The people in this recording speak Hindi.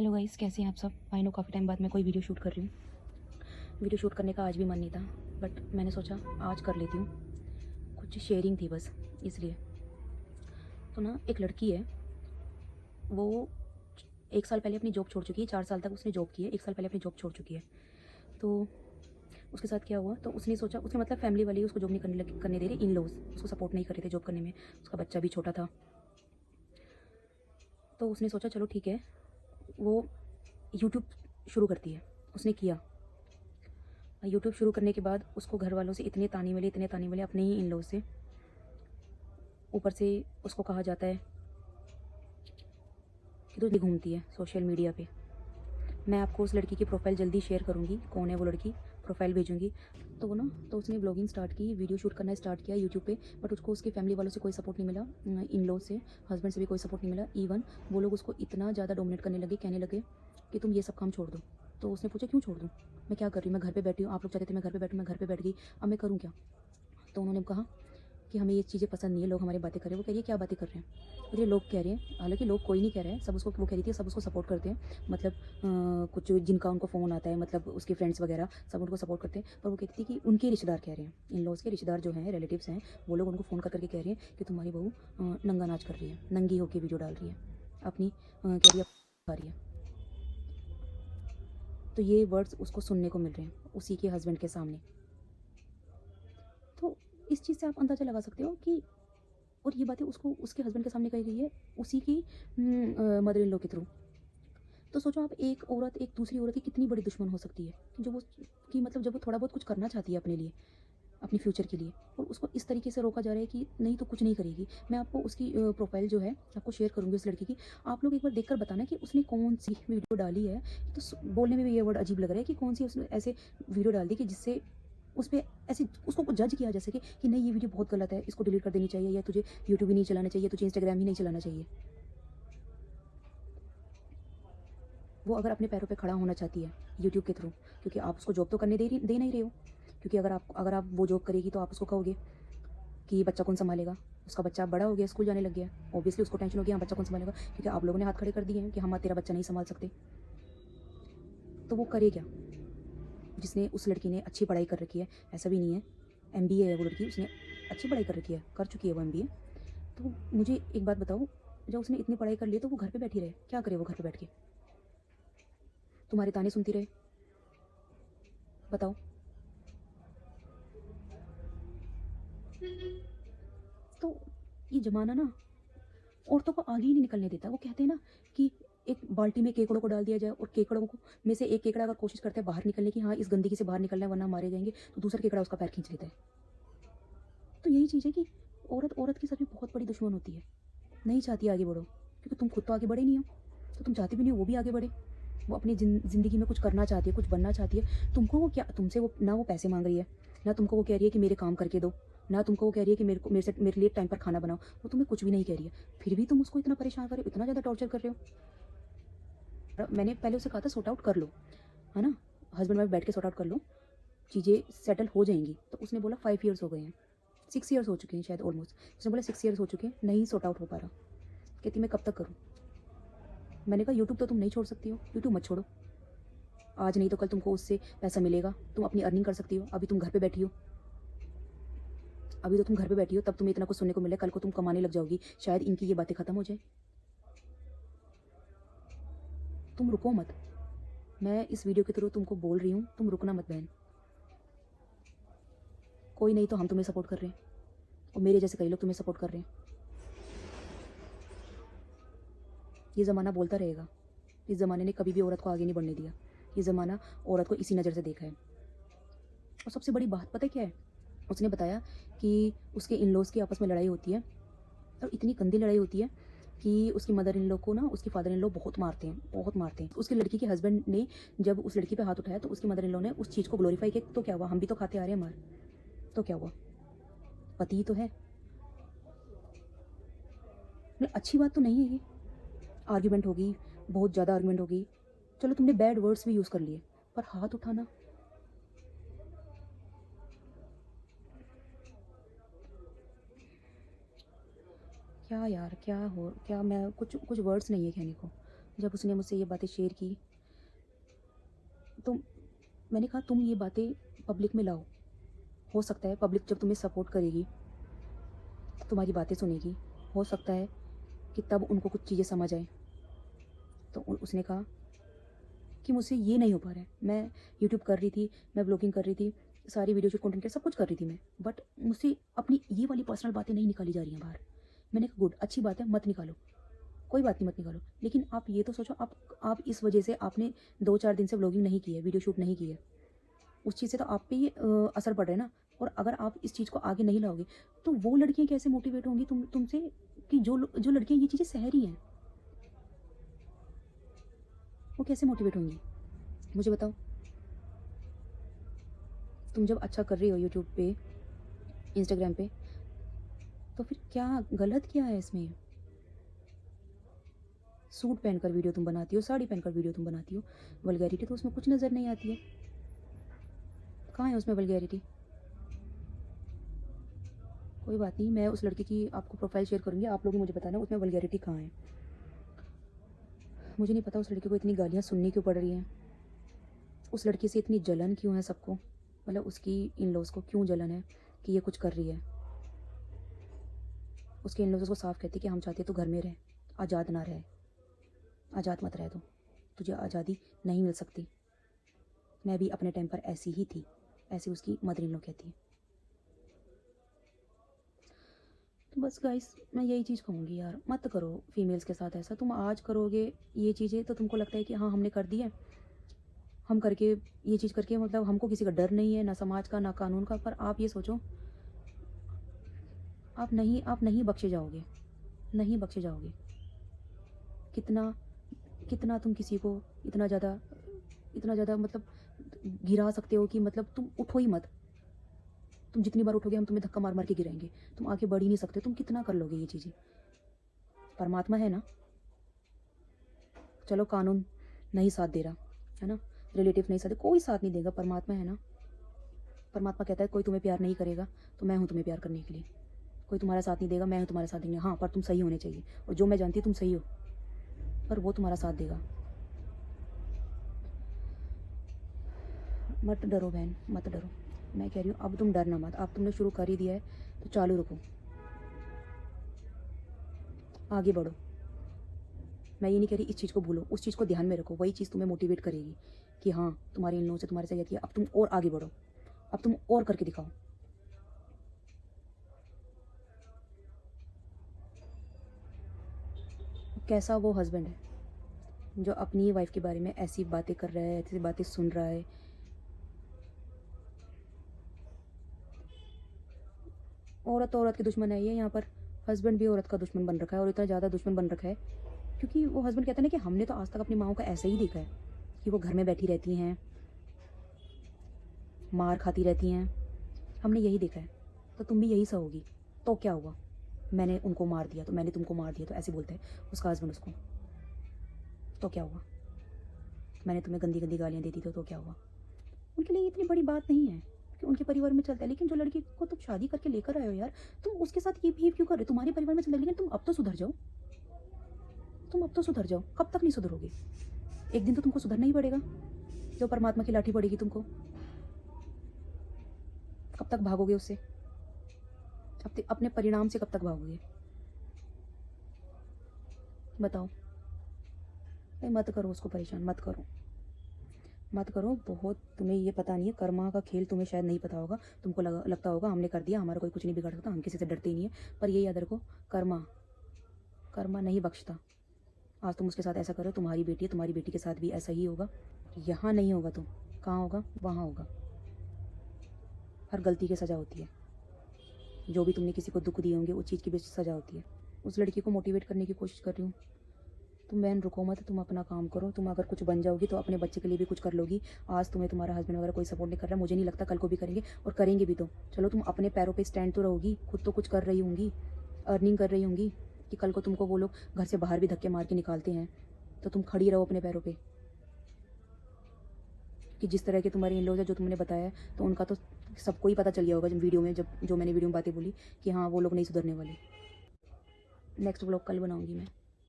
हेलो गाइस, कैसे हैं आप सब। आई नो काफ़ी टाइम बाद मैं कोई वीडियो शूट कर रही हूँ। वीडियो शूट करने का आज भी मन नहीं था, बट मैंने सोचा आज कर लेती हूँ। कुछ शेयरिंग थी बस, इसलिए। तो ना, एक लड़की है, वो 1 साल पहले अपनी जॉब छोड़ चुकी है। 4 साल तक उसने जॉब की है, 1 साल पहले अपनी जॉब छोड़ चुकी है। तो उसके साथ क्या हुआ, तो उसने सोचा, उसने मतलब फैमिली वाली उसको जॉब नहीं करने दे रही, इन लॉज उसको सपोर्ट नहीं कर रहे थे जॉब करने में। उसका बच्चा भी छोटा था। तो उसने सोचा चलो ठीक है, वो यूट्यूब शुरू करती है। उसने किया। यूट्यूब शुरू करने के बाद उसको घर वालों से इतने ताने मिले अपने ही इन लॉज से। ऊपर से उसको कहा जाता है कि तू घूमती है सोशल मीडिया पे। मैं आपको उस लड़की की प्रोफाइल जल्दी शेयर करूँगी, कौन है वो लड़की, प्रोफाइल भेजूंगी। तो वो ना, तो उसने ब्लॉगिंग स्टार्ट की, वीडियो शूट करना स्टार्ट किया यूट्यूब पे। बट उसको उसके फैमिली वालों से कोई सपोर्ट नहीं मिला, इन लॉज से, हस्बैंड से भी कोई सपोर्ट नहीं मिला। इवन वो लोग उसको इतना ज़्यादा डोमिनेट करने लगे, कहने लगे कि तुम ये सब काम छोड़ दो। तो उसने पूछा क्यों छोड़ दूँ, मैं क्या कर रही हूँ, मैं घर पे बैठी हूँ, आप लोग चाहते थे मैं घर पे बैठूँ, मैं घर पे बैठ गई, अब मैं करूँ क्या। तो उन्होंने कहा कि हमें ये चीज़ें पसंद नहीं है, लोग हमारी बातें कर रहे हैं। वो कह रही है क्या बातें कर रहे हैं, और ये लोग कह रहे हैं, हालांकि लोग कोई नहीं कह रहे हैं, सब उसको, वो कह रही थी सब उसको सपोर्ट करते हैं। मतलब कुछ जिनका उनको फ़ोन आता है, मतलब उसके फ्रेंड्स वगैरह सब उनको सपोर्ट करते हैं। पर वो कहती थी कि उनके रिश्तेदार कह रहे हैं, इन लॉज के रिश्तेदार जो हैं, रिलेटिव्स हैं, वो लोग उनको फ़ोन कर करके कह रहे हैं कि तुम्हारी बहू नंगा नाच कर रही है, नंगी होकर वीडियो डाल रही है, अपनी कह रही है खा रही है। तो ये वर्ड्स उसको सुनने को मिल रहे हैं उसी के हस्बैंड के सामने। तो इस चीज़ से आप अंदाज़ा लगा सकते हो कि, और ये बातें उसको उसके हस्बैंड के सामने कही गई है उसी की मदर इन लॉ के थ्रू। तो सोचो आप, एक औरत एक दूसरी औरत की कितनी बड़ी दुश्मन हो सकती है, कि जो वो, कि मतलब जब वो थोड़ा बहुत कुछ करना चाहती है अपने लिए, अपने फ्यूचर के लिए, और उसको इस तरीके से रोका जा रहा है कि नहीं तो कुछ नहीं करेगी। मैं आपको उसकी प्रोफाइल जो है आपको शेयर करूंगी उस लड़की की। आप लोग एक बार देखकर बताना कि उसने कौन सी वीडियो डाली है। तो बोलने में भी ये वर्ड अजीब लग रहा है कि कौन सी उसने ऐसे वीडियो डाल दी कि जिससे उस पर ऐसे उसको कुछ जज किया जा सके कि नहीं ये वीडियो बहुत गलत है, इसको डिलीट कर देनी चाहिए, या तुझे यूट्यूब ही नहीं चलाना चाहिए, तुझे इंस्टाग्राम ही नहीं चलाना चाहिए। वो अगर अपने पैरों पे खड़ा होना चाहती है यूट्यूब के थ्रू, क्योंकि आप उसको जॉब तो करने दे नहीं रहे हो। क्योंकि अगर आप वो जॉब करेगी तो आप उसको कहोगे कि बच्चा कौन संभालेगा। उसका बच्चा बड़ा हो गया, स्कूल जाने लग गया, ऑब्वियसली उसको टेंशन हो गया, हाँ बच्चा कौन संभालेगा, क्योंकि आप लोगों ने हाथ खड़े कर दिए हैं कि हम तेरा बच्चा नहीं संभाल सकते। तो वो करे क्या, जिसने, उस लड़की ने अच्छी पढ़ाई कर रखी है, ऐसा भी नहीं है, MBA है वो लड़की, उसने अच्छी पढ़ाई कर रखी है, कर चुकी है वो MBA। तो मुझे एक बात बताओ, जब उसने इतनी पढ़ाई कर ली तो वो घर पे बैठी रहे, क्या करे वो घर पे बैठ के, तुम्हारे ताने सुनती रहे, बताओ। तो ये ज़माना ना औरतों को आगे ही नहीं निकलने देता। वो कहते हैं ना कि एक बाल्टी में केकड़ों को डाल दिया जाए, और केकड़ों को में से एक केकड़ा अगर कोशिश करता है बाहर निकलने की, हाँ इस गंदगी से बाहर निकलना है वरना मारे जाएंगे, तो दूसरा केकड़ा उसका पैर खींच लेता है। तो यही चीज़ है कि औरत औरत की सच में बहुत बड़ी दुश्मन होती है। नहीं चाहती आगे बढ़ो, क्योंकि तुम खुद तो आगे बढ़े नहीं हो, तो तुम चाहती भी नहीं हो वो भी आगे बढ़े। वो अपनी ज़िंदगी में कुछ करना चाहती है, कुछ बनना चाहती है। तुमको वो क्या, तुमसे वो ना वो पैसे मांग रही है, ना तुमको वो कह रही है कि मेरे काम करके दो, ना तुमको वो कह रही है कि मेरे लिए टाइम पर खाना बनाओ। वो तुम्हें कुछ भी नहीं कह रही है, फिर भी तुम उसको इतना परेशान कर रहे हो, इतना ज़्यादा टॉर्चर कर रहे हो। मैंने पहले उसे कहा था सॉर्ट आउट कर लो, है ना, हस्बैंड वाइफ बैठ के सॉर्ट आउट कर लो, चीज़ें सेटल हो जाएंगी। तो उसने बोला 5 ईयर्स हो गए हैं, 6 ईयर्स हो चुके हैं शायद ऑलमोस्ट। उसने बोला 6 ईयर्स हो चुके हैं, नहीं सॉर्ट आउट हो पा रहा। कहती मैं कब तक करूँ। मैंने कहा यूट्यूब तो तुम नहीं छोड़ सकती हो, यूट्यूब मत छोड़ो, आज नहीं तो कल तुमको उससे पैसा मिलेगा, तुम अपनी अर्निंग कर सकती हो। अभी तुम घर पे बैठी हो, अभी तो तुम घर पे बैठी हो, तब तुम्हें इतना कुछ सुनने को मिले, कल को तुम कमाने लग जाओगी, शायद इनकी ये बातें खत्म हो जाए। तुम रुको मत, मैं इस वीडियो के थ्रू तुमको बोल रही हूँ, तुम रुकना मत बहन। कोई नहीं तो हम तुम्हें सपोर्ट कर रहे हैं, और मेरे जैसे कई लोग तुम्हें सपोर्ट कर रहे हैं। ये ज़माना बोलता रहेगा, इस ज़माने ने कभी भी औरत को आगे नहीं बढ़ने दिया। ये ज़माना औरत को इसी नज़र से देखा है। और सबसे बड़ी बात पता है क्या है, उसने बताया कि उसके इन लॉज की आपस में लड़ाई होती है, और इतनी गंदी लड़ाई होती है कि उसकी मदर इन लॉ को ना उसकी फादर इन लॉ बहुत मारते हैं, बहुत मारते हैं। उसकी लड़की के हस्बैंड ने जब उस लड़की पे हाथ उठाया तो उसकी मदर इन लॉ ने उस चीज़ को ग्लोरीफाई किया। तो क्या हुआ, हम भी तो खाते आ रहे हैं मार, तो क्या हुआ, पति ही तो है। अच्छी बात तो नहीं है ये। आर्ग्यूमेंट होगी, बहुत ज़्यादा आर्ग्यूमेंट होगी, चलो तुमने बैड वर्ड्स भी यूज़ कर लिए, पर हाथ उठाना, क्या यार, क्या हो, क्या, मैं कुछ कुछ वर्ड्स नहीं है कहने को। जब उसने मुझसे ये बातें शेयर की तो मैंने कहा तुम ये बातें पब्लिक में लाओ, हो सकता है पब्लिक जब तुम्हें सपोर्ट करेगी, तुम्हारी बातें सुनेगी, हो सकता है कि तब उनको कुछ चीज़ें समझ आए। तो उसने कहा कि मुझसे ये नहीं हो पा रहा है। मैं यूट्यूब कर रही थी, मैं ब्लॉगिंग कर रही थी, सारी वीडियो शूट कंटेंट सब कुछ कर रही थी मैं, बट मुझसे अपनी ये वाली पर्सनल बातें नहीं निकाली जा रही हैं बाहर। मैंने कहा गुड, अच्छी बात है, मत निकालो, कोई बात नहीं, मत निकालो, लेकिन आप ये तो सोचो, आप इस वजह से आपने 2-4 दिन से व्लॉगिंग नहीं की है, वीडियो शूट नहीं की है, उस चीज़ से तो आप पे ये असर पड़ रहा है ना। और अगर आप इस चीज़ को आगे नहीं लाओगे तो वो लड़कियां कैसे मोटिवेट होंगी तुमसे, कि जो लड़कियां ये चीज़ें सह रही हैं वो कैसे मोटिवेट होंगी, मुझे बताओ। तुम जब अच्छा कर रही हो यूट्यूब पे, इंस्टाग्राम पे, तो फिर क्या गलत क्या है इसमें। सूट पहनकर वीडियो तुम बनाती हो, साड़ी पहनकर वीडियो तुम बनाती हो, वल्गैरिटी तो उसमें कुछ नज़र नहीं आती है। कहाँ है उसमें वल्गैरिटी। कोई बात नहीं, मैं उस लड़की की आपको प्रोफाइल शेयर करूँगी, आप लोग मुझे बताना उसमें वल्गैरिटी कहाँ है। मुझे नहीं पता उस लड़की को इतनी गालियाँ सुननी क्यों पड़ रही हैं, उस लड़की से इतनी जलन क्यों है सबको, मतलब उसकी इन लॉज को क्यों जलन है कि ये कुछ कर रही है। उसके इन लॉज उसको साफ कहते कि हम चाहते तो घर में रहे, आज़ाद ना रहे, आज़ाद मत रहे, तो तुझे आज़ादी नहीं मिल सकती। मैं भी अपने टाइम पर ऐसी ही थी, ऐसी उसकी मदर इन लॉ कहती है। तो बस गाइस, मैं यही चीज़ कहूँगी यार, मत करो फीमेल्स के साथ ऐसा। तुम आज करोगे ये चीज़ें तो तुमको लगता है कि हाँ हमने कर दी है, हम करके ये चीज़ करके मतलब हमको किसी का डर नहीं है, ना समाज का ना कानून का। पर आप ये सोचो, आप नहीं बख्शे जाओगे, नहीं बख्शे जाओगे। कितना कितना तुम किसी को इतना ज़्यादा मतलब गिरा सकते हो कि मतलब तुम उठो ही मत। तुम जितनी बार उठोगे हम तुम्हें धक्का मार मार के गिराएंगे, तुम आगे बढ़ ही नहीं सकते। तुम कितना कर लोगे ये चीज़ें। परमात्मा है ना, चलो कानून नहीं साथ दे रहा है ना, रिलेटिव नहीं साथ दे, कोई साथ नहीं देगा, परमात्मा है ना। परमात्मा कहता है कोई तुम्हें प्यार नहीं करेगा तो मैं हूँ तुम्हें प्यार करने के लिए। कोई तुम्हारा साथ नहीं देगा, मैं हूँ तुम्हारा साथ देंगे। हाँ, पर तुम सही होने चाहिए, और जो मैं जानती हूँ तुम सही हो, पर वो तुम्हारा साथ देगा। मत डरो बहन, मत डरो, मैं कह रही हूँ अब तुम डरना मत। अब तुमने शुरू कर ही दिया है तो चालू रखो, आगे बढ़ो। मैं ये नहीं कह रही इस चीज़ को भूलो, उस चीज़ को ध्यान में रखो, वही चीज़ तुम्हें मोटिवेट करेगी कि हाँ तुम्हारी इन लोगों से तुम्हारे सही किया, अब तुम और आगे बढ़ो, अब तुम और करके दिखाओ। कैसा वो हस्बैंड है जो अपनी वाइफ के बारे में ऐसी बातें कर रहा है, ऐसी बातें सुन रहा है। औरत औरत की दुश्मन है ये, यहाँ पर हस्बैंड भी औरत का दुश्मन बन रखा है, और इतना ज़्यादा दुश्मन बन रखा है क्योंकि वो हस्बैंड कहता है ना कि हमने तो आज तक अपनी माओं का ऐसा ही देखा है कि वो घर में बैठी रहती हैं, मार खाती रहती हैं, हमने यही देखा है, तो तुम भी यही सहोगी। तो क्या हुआ, मैंने उनको मार दिया तो मैंने तुमको मार दिया, तो ऐसे बोलता है उसका हस्बैंड उसको। तो क्या हुआ, मैंने तुम्हें गंदी गंदी गालियाँ दी थी तो क्या हुआ। उनके लिए इतनी बड़ी बात नहीं है कि उनके परिवार में चलता है, लेकिन जो लड़की को तुम शादी करके लेकर आए हो यार, तुम उसके साथ ये बिहेव क्यों कर रहे हो। तुम्हारे परिवार में चलता है, लेकिन तुम अब तो सुधर जाओ, तुम अब तो सुधर जाओ। कब तक नहीं सुधरोगे, एक दिन तो तुमको सुधरना ही पड़ेगा, जो परमात्मा की लाठी पड़ेगी तुमको। कब तक भागोगे उससे, अपने परिणाम से कब तक भागोगे, बताओ। भाई मत करो उसको परेशान, मत करो, मत करो। बहुत तुम्हें ये पता नहीं है, कर्मा का खेल तुम्हें शायद नहीं पता होगा। तुमको लगता होगा हमने कर दिया, हमारा कोई कुछ नहीं बिगाड़ सकता, हम किसी से डरते ही नहीं है। पर ये याद रखो, कर्मा कर्मा नहीं बख्शता। आज तुम उसके साथ ऐसा करो, तुम्हारी बेटी है, तुम्हारी बेटी के साथ भी ऐसा ही होगा। यहाँ नहीं होगा तो कहाँ होगा, वहाँ होगा। हर गलती की सज़ा होती है, जो भी तुमने किसी को दुख दिए होंगे उस चीज़ की भी सज़ा होती है। उस लड़की को मोटिवेट करने की कोशिश कर रही हूँ। तुम बहन रुको मत, तुम अपना काम करो। तुम अगर कुछ बन जाओगी तो अपने बच्चे के लिए भी कुछ कर लोगी। आज तुम्हें तुम्हारा हस्बैंड वगैरह कोई सपोर्ट नहीं कर रहा, मुझे नहीं लगता कल को भी करेंगे, और करेंगे भी तो चलो तुम अपने पैरों पे स्टैंड तो रहोगी, खुद तो कुछ कर रही होंगी, अर्निंग कर रही होंगी, कि कल को तुमको वो लोग घर से बाहर भी धक्के मार के निकालते हैं तो तुम खड़ी रहो अपने पैरों पे। कि जिस तरह के तुम्हारे इन लोग है जो तुमने बताया है, तो उनका तो सबको ही पता चल गया होगा जब वीडियो में, जब जो मैंने वीडियो में बातें बोली कि हाँ वो लोग नहीं सुधरने वाले। नेक्स्ट व्लॉग कल बनाऊंगी मैं।